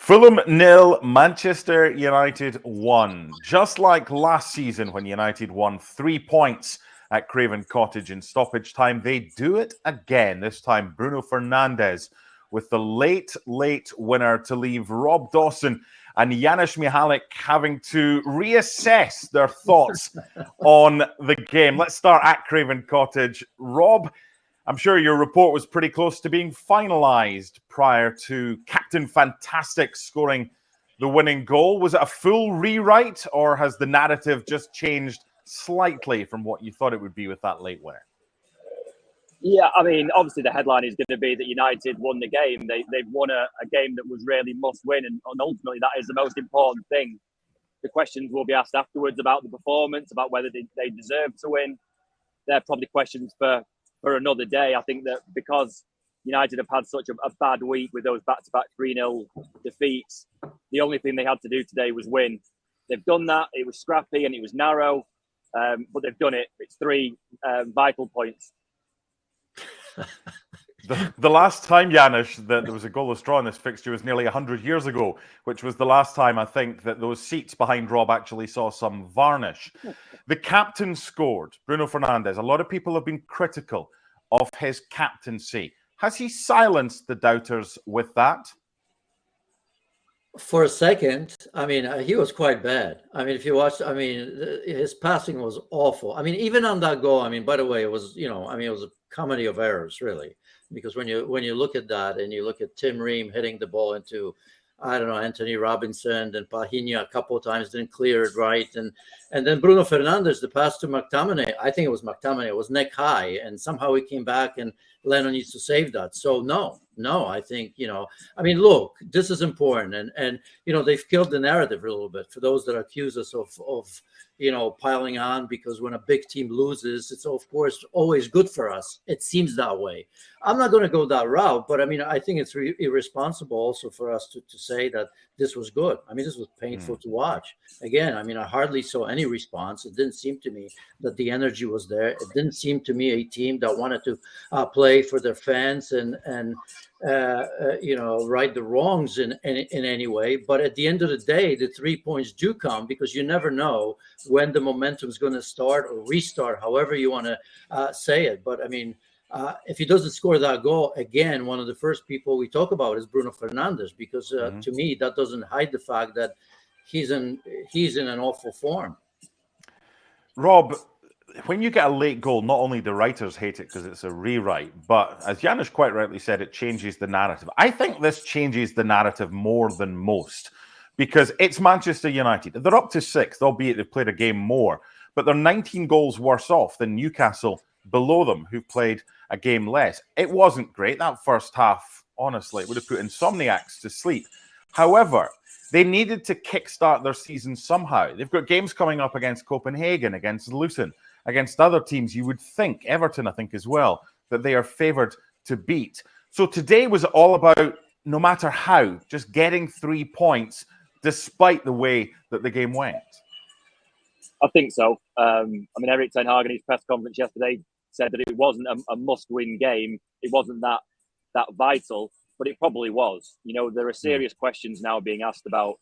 Fulham 0, Manchester United 1. Just like last season when United won 3 points at Craven Cottage in stoppage time, they do it again. This time, Bruno Fernandes with the late winner to leave Rob Dawson and Janus Michallik having to reassess their thoughts on the game. Let's start at Craven Cottage. Rob, I'm sure your report was pretty close to being finalised prior to Captain Fantastic scoring the winning goal. Was it a full rewrite, or has the narrative just changed slightly from what you thought it would be with that late winner? Yeah, I mean, obviously the headline is going to be that United won the game. They've won a game that was really must win, and ultimately that is the most important thing. The questions will be asked afterwards about the performance, about whether they deserve to win. They're probably questions for another day. I think that because United have had such a bad week with those back-to-back 3-0 defeats, the only thing they had to do today was win. They've done that. It was scrappy and it was narrow, but they've done it. It's 3 vital points. The last time, Janus, that there was a goalless draw in this fixture was nearly 100 years ago, which was the last time I think that those seats behind Rob actually saw some varnish. The captain scored, Bruno Fernandes. A lot of people have been critical of his captaincy. Has he silenced the doubters with that? For a second, I mean, he was quite bad. I mean, if you watched, I mean, his passing was awful. I mean, even on that goal, I mean, by the way, it was, it was a comedy of errors, really. Because when you look at that and you look at Tim Ream hitting the ball into, I don't know, Anthony Robinson, and Pahinha a couple of times didn't clear it right, and then Bruno Fernandes, the pass to McTominay, I think it was McTominay, it was neck high, and somehow he came back and Leno needs to save that. So no, I think, I mean, look, this is important, and they've killed the narrative a little bit for those that accuse us of piling on, because when a big team loses, it's of course always good for us. It seems that way. I'm not going to go that route, but I mean, I think it's irresponsible also for us to say that this was good. I mean, this was painful to watch. Again, I mean, I hardly saw any response. It didn't seem to me that the energy was there. It didn't seem to me a team that wanted to play for their fans and right the wrongs in any way. But at the end of the day, the 3 points do come, because you never know when the momentum is going to start or restart, however you want to say it. But I mean, if he doesn't score that goal, again, one of the first people we talk about is Bruno Fernandes, because to me, that doesn't hide the fact that he's in an awful form. Rob, when you get a late goal, not only the writers hate it because it's a rewrite, but as Janus quite rightly said, it changes the narrative. I think this changes the narrative more than most, because it's Manchester United. They're up to 6th, albeit they've played a game more, but they're 19 goals worse off than Newcastle below them, who've played a game less. It wasn't great. That first half, honestly, it would have put insomniacs to sleep. However, they needed to kickstart their season somehow. They've got games coming up against Copenhagen, against Luton, against other teams. You would think, Everton, I think as well, that they are favoured to beat. So today was all about, no matter how, just getting 3 points despite the way that the game went. I think so. I mean, Erik ten Hag in his press conference yesterday said that it wasn't a must-win game. It wasn't that vital, but it probably was. There are serious questions now being asked about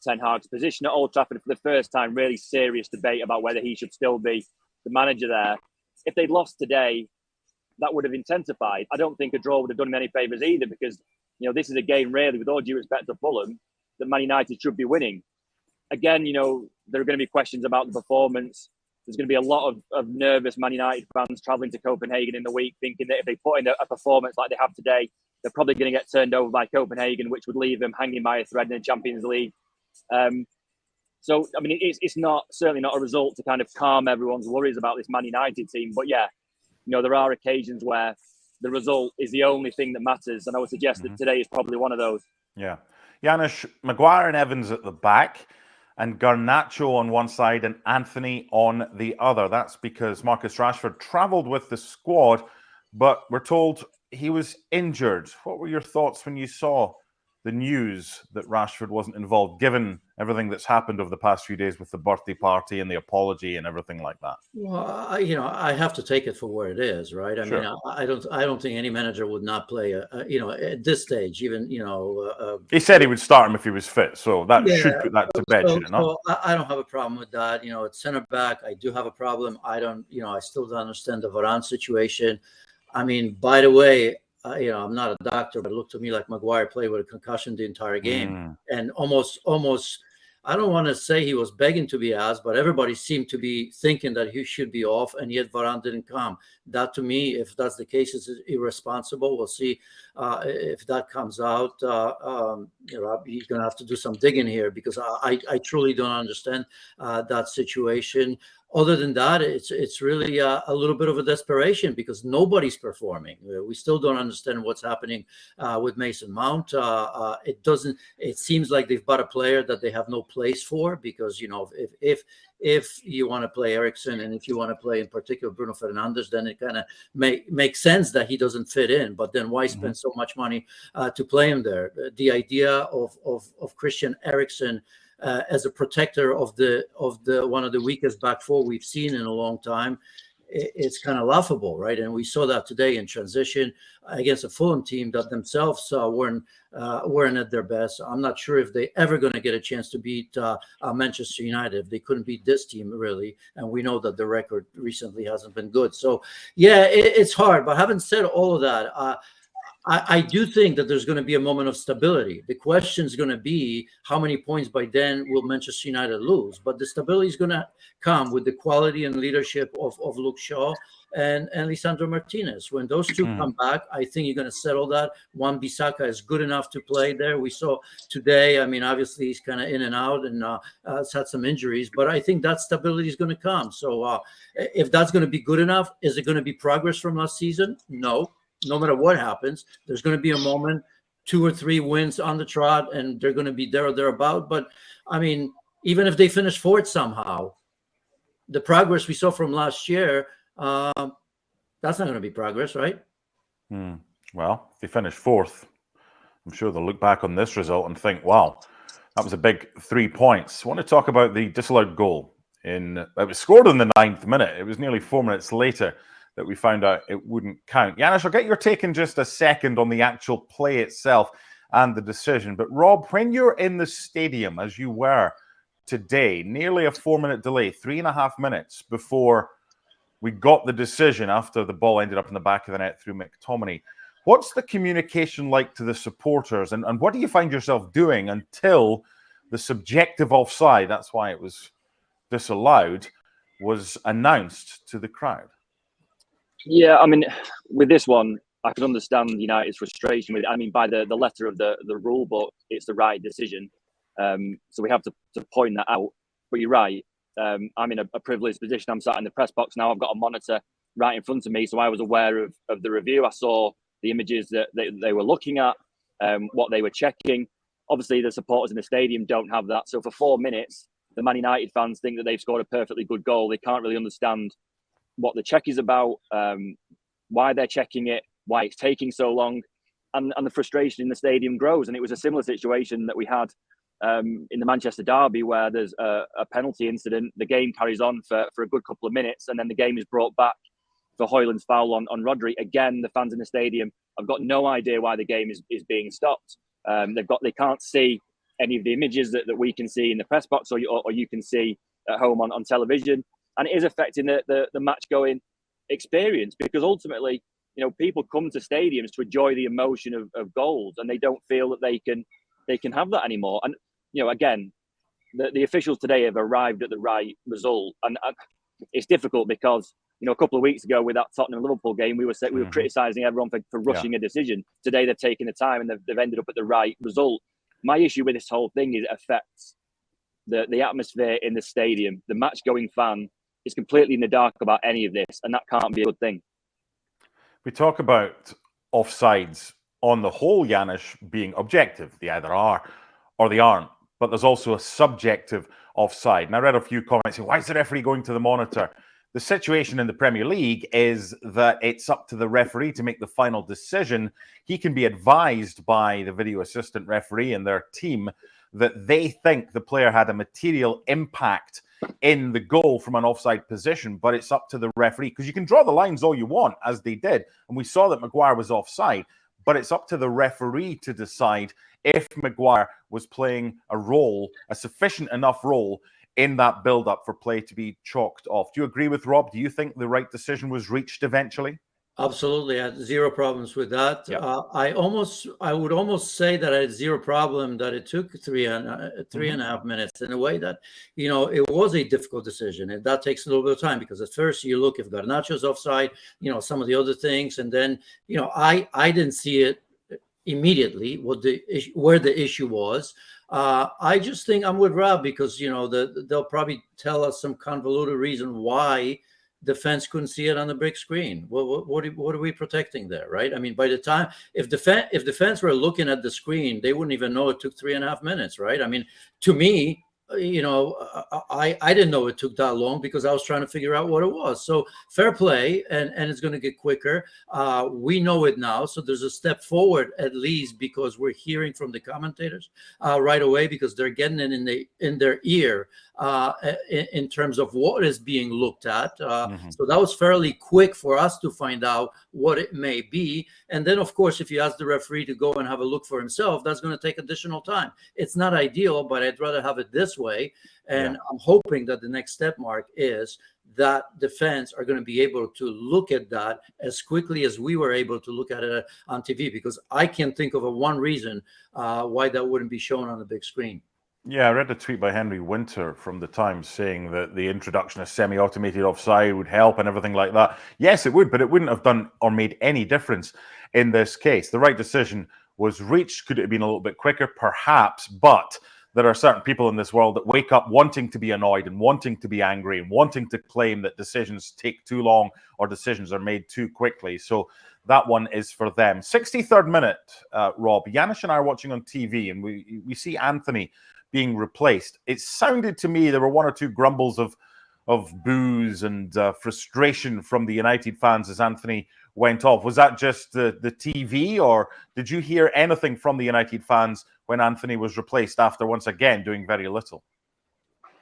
Ten Hag's position at Old Trafford for the first time. Really serious debate about whether he should still be the manager there. If they'd lost today, that would have intensified. I don't think a draw would have done him any favours either, because this is a game, really, with all due respect to Fulham, that Man United should be winning. Again, there are going to be questions about the performance. There's going to be a lot of nervous Man United fans travelling to Copenhagen in the week, thinking that if they put in a performance like they have today, they're probably going to get turned over by Copenhagen, which would leave them hanging by a thread in the Champions League. So, I mean, it's certainly not a result to kind of calm everyone's worries about this Man United team. But yeah, there are occasions where the result is the only thing that matters. And I would suggest that today is probably one of those. Yeah. Janus, Maguire and Evans at the back, and Garnacho on one side and Anthony on the other. That's because Marcus Rashford travelled with the squad, but we're told he was injured. What were your thoughts when you saw the news that Rashford wasn't involved, given everything that's happened over the past few days with the birthday party and the apology and everything like that? Well, I have to take it for what it is, right? I Sure. mean, I don't think any manager would not play at this stage, even, he said he would start him if he was fit, so that yeah. should put that to bed, should it not? So I don't have a problem with that. At center back, I do have a problem. I still don't understand the Varane situation. I mean, by the way, I'm not a doctor, but it looked to me like Maguire played with a concussion the entire game, and almost. I don't want to say he was begging to be asked, but everybody seemed to be thinking that he should be off, and yet Varane didn't come. That, to me, if that's the case, is irresponsible. We'll see if that comes out. You're going to have to do some digging here, because I truly don't understand that situation. Other than that, it's really a little bit of a desperation, because nobody's performing. We still don't understand what's happening with Mason Mount. It seems like they've bought a player that they have no place for, because if you want to play Eriksen, and if you want to play in particular Bruno Fernandes, then it kind of makes sense that he doesn't fit in. But then why spend so much money to play him there? The idea of Christian Eriksen as a protector of the one of the weakest back four we've seen in a long time, it's kind of laughable, right? And we saw that today in transition against a Fulham team that themselves weren't at their best. I'm not sure if they're ever going to get a chance to beat Manchester United. They couldn't beat this team, really, and we know that the record recently hasn't been good. So yeah, it's hard. But having said all of that, I do think that there's going to be a moment of stability. The question is going to be how many points by then will Manchester United lose? But the stability is going to come with the quality and leadership of Luke Shaw and Lisandro Martinez. When those two come back, I think you're going to settle that. Wan-Bissaka is good enough to play there. We saw today, I mean, obviously he's kind of in and out and has had some injuries, but I think that stability is going to come. So if that's going to be good enough, is it going to be progress from last season? No. No matter what happens, there's going to be a moment, 2 or 3 wins on the trot, and they're going to be there or thereabout. But, I mean, even if they finish fourth somehow, the progress we saw from last year, that's not going to be progress, right? Well, if they finish fourth, I'm sure they'll look back on this result and think, wow, that was a big 3 points. I want to talk about the disallowed goal. It was scored in the 9th minute. It was nearly 4 minutes later that we found out it wouldn't count. Janus, I'll get your take in just a second on the actual play itself and the decision. But Rob, when you're in the stadium, as you were today, nearly a 4-minute delay, 3.5 minutes before we got the decision after the ball ended up in the back of the net through McTominay, what's the communication like to the supporters? And what do you find yourself doing until the subjective offside, that's why it was disallowed, was announced to the crowd? Yeah, I mean, with this one, I can understand United's frustration with it. I mean, by the letter of the rule book, it's the right decision. So we have to point that out. But you're right. I'm in a privileged position. I'm sat in the press box now. I've got a monitor right in front of me. So I was aware of the review. I saw the images that they were looking at, what they were checking. Obviously, the supporters in the stadium don't have that. So for 4 minutes, the Man United fans think that they've scored a perfectly good goal. They can't really understand what the check is about, why they're checking it, why it's taking so long, and the frustration in the stadium grows. And it was a similar situation that we had in the Manchester derby, where there's a penalty incident. The game carries on for a good couple of minutes, and then the game is brought back for Højlund's foul on Rodri. Again, the fans in the stadium have got no idea why the game is being stopped. They can't see any of the images that we can see in the press box or you can see at home on television. And it is affecting the match-going experience, because ultimately, people come to stadiums to enjoy the emotion of goals, and they don't feel that they can have that anymore. And again, the officials today have arrived at the right result, and it's difficult because a couple of weeks ago with that Tottenham-Liverpool game, we were criticising everyone for rushing a decision. Today they've taken the time and they've ended up at the right result. My issue with this whole thing is it affects the atmosphere in the stadium. The match-going fan is completely in the dark about any of this, and that can't be a good thing. We talk about offsides on the whole, Janus, being objective. They either are or they aren't. But there's also a subjective offside. And I read a few comments saying, why is the referee going to the monitor? The situation in the Premier League is that it's up to the referee to make the final decision. He can be advised by the video assistant referee and their team that they think the player had a material impact in the goal from an offside position, but it's up to the referee, because you can draw the lines all you want, as they did, and we saw that Maguire was offside, but it's up to the referee to decide if Maguire was playing a role, a sufficient enough role in that build-up for play to be chalked off. Do you agree with Rob? Do you think the right decision was reached eventually? Absolutely, I had zero problems with that. Yep. I would almost say that I had zero problem that it took three and a half minutes, in a way that, it was a difficult decision, and that takes a little bit of time, because at first you look if Garnacho's offside, some of the other things, and then I didn't see it immediately where the issue was. I just think I'm with Rob, because they'll probably tell us some convoluted reason why defense couldn't see it on the big screen. What are we protecting there, right? I mean, by the time, if defense were looking at the screen, they wouldn't even know it took 3.5 minutes, right? I mean, to me, I didn't know it took that long, because I was trying to figure out what it was. So fair play, and it's going to get quicker. We know it now, so there's a step forward, at least, because we're hearing from the commentators right away, because they're getting it in their ear in terms of what is being looked at. So that was fairly quick for us to find out what it may be. And then, of course, if you ask the referee to go and have a look for himself, that's going to take additional time. It's not ideal, but I'd rather have it this way. And I'm hoping that the next step, Mark, is that defense are going to be able to look at that as quickly as we were able to look at it on TV, because I can't think of one reason why that wouldn't be shown on the big screen. Yeah, I read a tweet by Henry Winter from the Times saying that the introduction of semi-automated offside would help and everything like that. Yes, it would, but it wouldn't have done or made any difference in this case. The right decision was reached. Could it have been a little bit quicker? Perhaps, but there are certain people in this world that wake up wanting to be annoyed and wanting to be angry and wanting to claim that decisions take too long or decisions are made too quickly. So that one is for them. 63rd minute, Rob. Janus and I are watching on TV, and we see Anthony being replaced. It sounded to me there were one or two grumbles of boos and frustration from the United fans as Anthony went off. Was that just the TV, or did you hear anything from the United fans when Anthony was replaced after once again doing very little?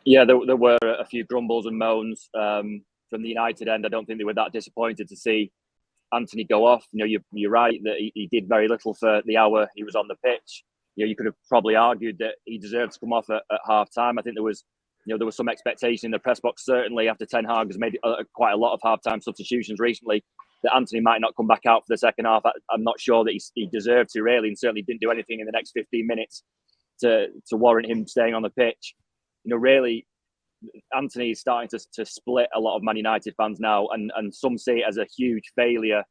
Yeah, there were a few grumbles and moans from the United end. I don't think they were that disappointed to see Anthony go off. You're right that he did very little for the hour he was on the pitch. You could have probably argued that he deserved to come off at half time. I think there was some expectation in the press box, certainly after Ten Hag has made quite a lot of half time substitutions recently, that Anthony might not come back out for the second half. I'm not sure that he deserved to, really, and certainly didn't do anything in the next 15 minutes to warrant him staying on the pitch. Really, Anthony is starting to split a lot of Man United fans now, and some see it as a huge failure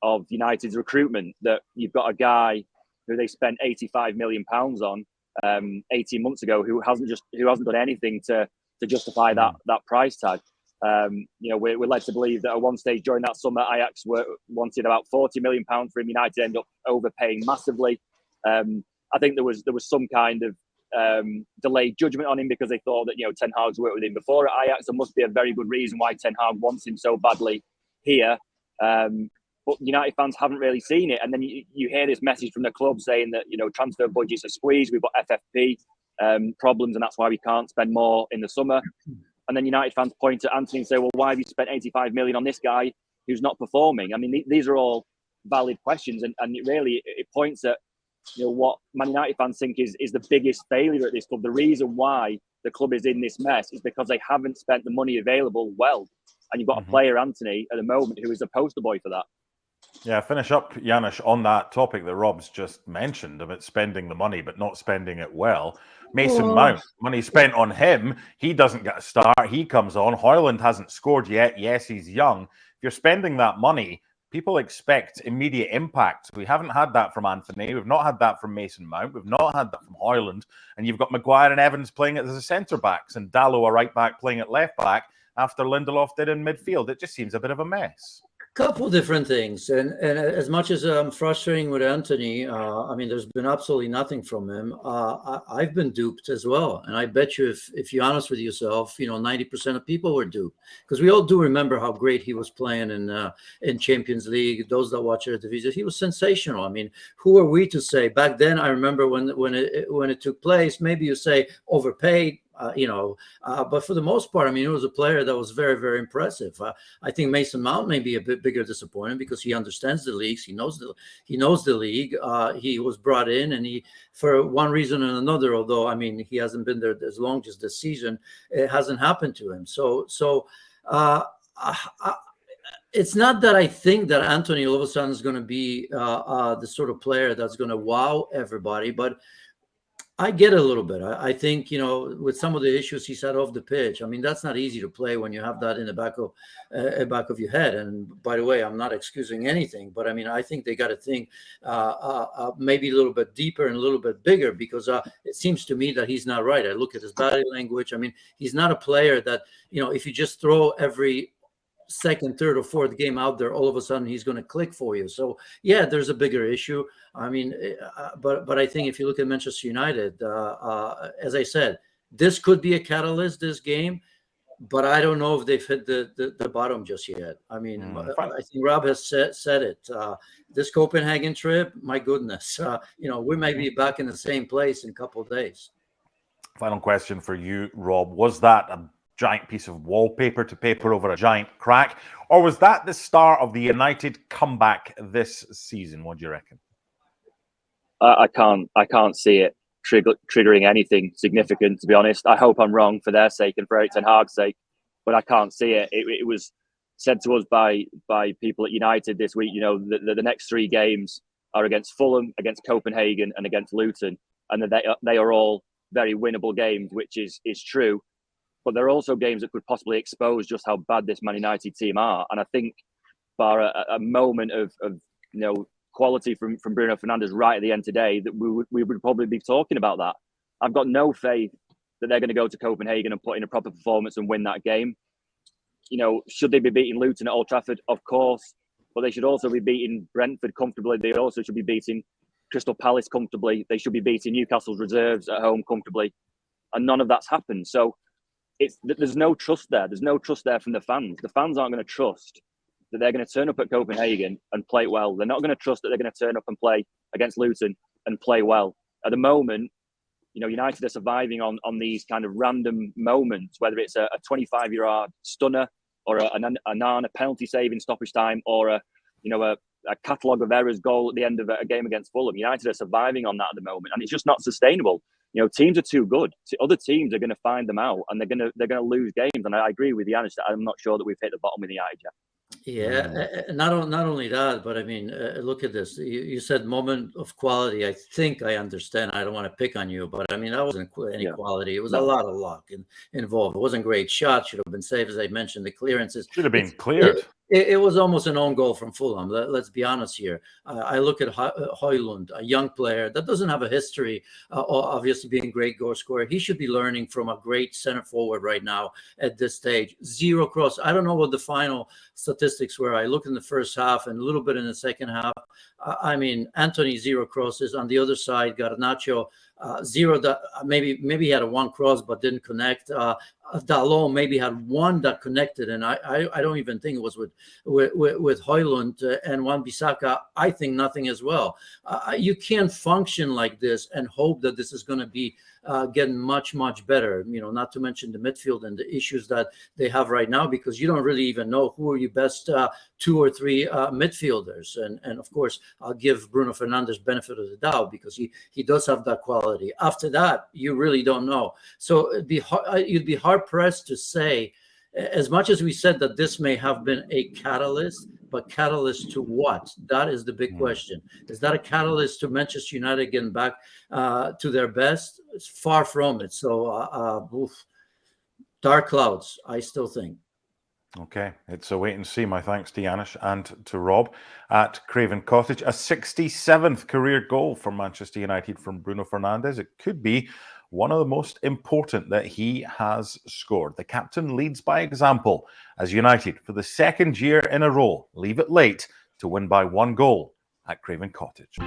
of United's recruitment, that you've got a guy who they spent £85 million on 18 months ago, who hasn't done anything to justify that price tag. We're led to believe that at one stage during that summer, Ajax wanted about £40 million for him. United end up overpaying massively. I think there was some kind of delayed judgment on him, because they thought that Ten Hag's worked with him before at Ajax. There must be a very good reason why Ten Hag wants him so badly here. But United fans haven't really seen it. And then you hear this message from the club saying that, transfer budgets are squeezed. We've got FFP problems, and that's why we can't spend more in the summer. And then United fans point at Anthony and say, well, why have you spent 85 million on this guy who's not performing? I mean, these are all valid questions. And it points at, what Man United fans think is the biggest failure at this club. The reason why the club is in this mess is because they haven't spent the money available well. And you've got a player, Anthony, at the moment, who is a poster boy for that. Yeah, finish up, Janus, on that topic that Rob's just mentioned about spending the money but not spending it well. Mason Mount, money spent on him. He doesn't get a start. He comes on. Højlund hasn't scored yet. Yes, he's young. If you're spending that money, people expect immediate impact. We haven't had that from Anthony. We've not had that from Mason Mount. We've not had that from Højlund. And you've got Maguire and Evans playing it as a centre-backs and Dalot, a right-back, playing at left-back after Lindelof did in midfield. It just seems a bit of a mess. couple different things, and as much as I'm frustrating with Anthony, I mean, there's been absolutely nothing from him. I've been duped as well, and I bet you, if you're honest with yourself, 90% of people were duped, because we all do remember how great he was playing in Champions League. Those that watch Eredivisie, he was sensational. I mean, who are we to say? Back then, I remember when it took place. Maybe you say overpaid. But for the most part, I mean, it was a player that was very, very impressive. I think Mason Mount may be a bit bigger disappointment because he understands the leagues. He knows the league. He was brought in, and he, for one reason and another, although I mean, he hasn't been there as long as this season, it hasn't happened to him. It's not that I think that Anthony all of a sudden is going to be the sort of player that's going to wow everybody, but I get it a little bit. I think, with some of the issues he's had off the pitch, I mean, that's not easy to play when you have that in the back of your head. And by the way, I'm not excusing anything, but I mean, I think they got to think maybe a little bit deeper and a little bit bigger, because it seems to me that he's not right. I look at his body language. I mean, he's not a player that, if you just throw every second, third, or fourth game out there, all of a sudden he's going to click for you. So yeah, there's a bigger issue. I mean, but I think if you look at Manchester United, as I said, this could be a catalyst, this game, but I don't know if they've hit the bottom just yet. I mean, I think Rob has said it. This Copenhagen trip, my goodness, we may be back in the same place in a couple of days. Final question for you, Rob. Was that a giant piece of wallpaper to paper over a giant crack, or was that the start of the United comeback this season? What do you reckon? I can't see it triggering anything significant, to be honest. I hope I'm wrong for their sake and for Erik ten Hag's sake, but I can't see it. It was said to us by people at United this week, the next 3 games are against Fulham, against Copenhagen, and against Luton, and that they are all very winnable games, which is true. But there are also games that could possibly expose just how bad this Man United team are. And I think, bar a moment of quality from Bruno Fernandes right at the end today, that we would probably be talking about that. I've got no faith that they're going to go to Copenhagen and put in a proper performance and win that game. Should they be beating Luton at Old Trafford? Of course. But they should also be beating Brentford comfortably. They also should be beating Crystal Palace comfortably. They should be beating Newcastle's reserves at home comfortably. And none of that's happened. So there's no trust there. There's no trust there from the fans. The fans aren't going to trust that they're going to turn up at Copenhagen and play well. They're not going to trust that they're going to turn up and play against Luton and play well. At the moment, United are surviving on these kind of random moments, whether it's a 25-yard stunner or a Nana penalty save in stoppage time, or a catalogue of errors goal at the end of a game against Fulham. United are surviving on that at the moment, and it's just not sustainable. Teams are too good. Other teams are going to find them out, and they're going to lose games. And I agree with Janus that I'm not sure that we've hit the bottom with United yet. Yeah, not only that, but I mean, look at this. You said moment of quality. I think I understand. I don't want to pick on you, but I mean, that wasn't any quality. It was a lot of luck involved. It wasn't great shots. Should have been saved, as I mentioned. The clearances should have been cleared. It was almost an own goal from Fulham. Let's be honest here. I look at Højlund, a young player that doesn't have a history, obviously being a great goal scorer. He should be learning from a great center forward right now at this stage. 0 cross. I don't know what the final statistics were. I looked in the first half and a little bit in the second half. I mean, Anthony 0 crosses. On the other side, Garnacho 0. That maybe he had a 1 cross but didn't connect. Dalot maybe had 1 that connected, and I don't even think it was with Højlund and Wan-Bissaka. I think nothing as well. You can't function like this and hope that this is going to be getting much better. Not to mention the midfield and the issues that they have right now, because you don't really even know who are your best 2 or 3 midfielders. And of course, I'll give Bruno Fernandes benefit of the doubt because he does have that quality. After that, you really don't know. So you'd be hard pressed to say, as much as we said that this may have been a catalyst, but catalyst to what? That is the big question. Is that a catalyst to Manchester United getting back to their best? It's far from it. So dark clouds, I still think. Okay, it's a wait and see. My thanks to Janus and to Rob at Craven Cottage. A 67th career goal for Manchester United from Bruno Fernandes. It could be one of the most important that he has scored. The captain leads by example as United, for the second year in a row, leave it late to win by 1 goal at Craven Cottage.